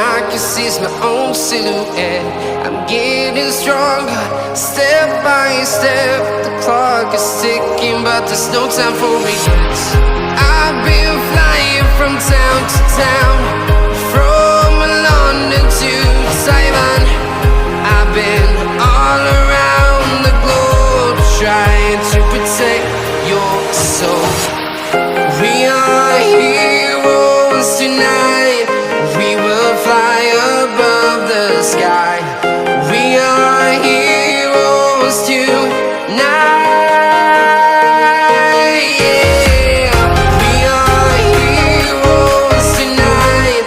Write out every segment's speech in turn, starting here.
I can see my own silhouette. I'm getting stronger, step by step. The clock is ticking, but there's no time for regrets. I've been flying from town to town, from London to Taiwan. I've been all around the globe, trying to protect your soul. We are heroes tonight. We will fly above the sky. We are heroes tonight. Yeah. We are heroes tonight.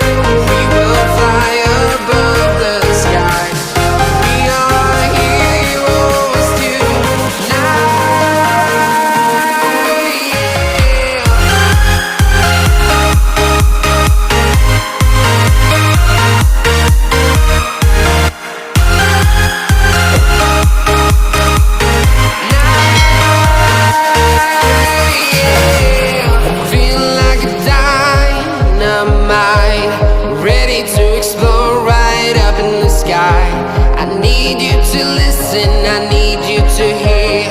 We will fly above the sky. We are heroes tonight. I need you to hear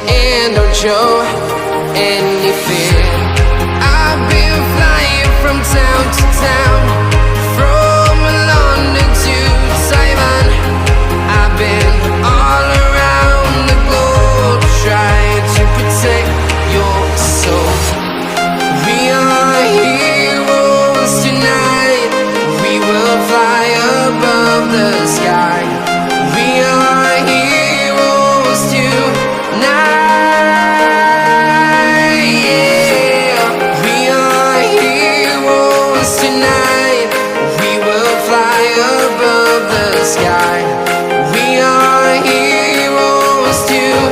and don't show any fear. I've been flying from town to town, from London to Taiwan. I've been all around the globe, trying to protect your soul. We are heroes tonight. We will fly above the sky. We are heroes tonight. Yeah. We are heroes tonight. We will fly above the sky. We are heroes tonight.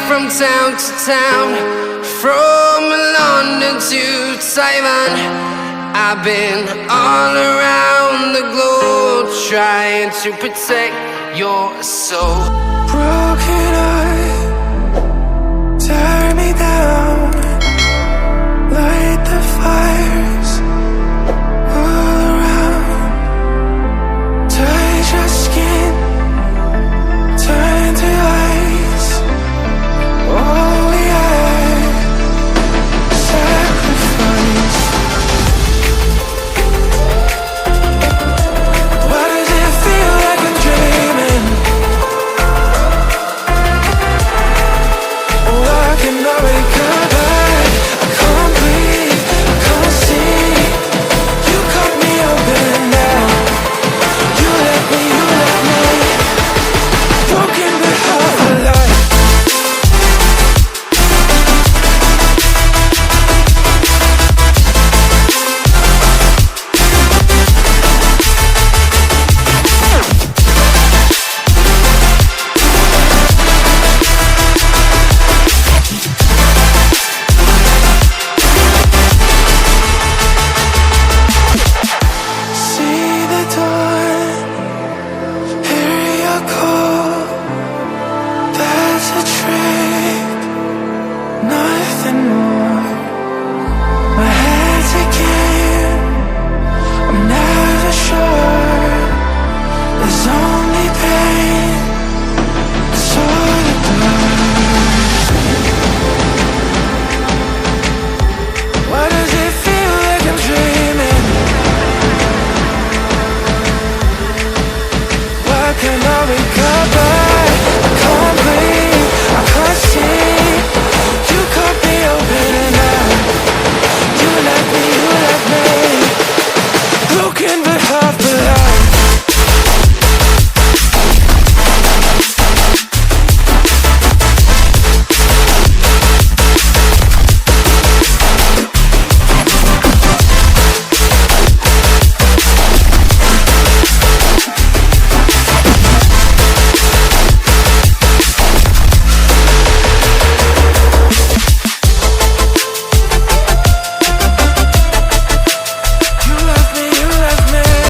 From town to town, from London to Taiwan. I've been all around the globe, trying to protect your soul. Broken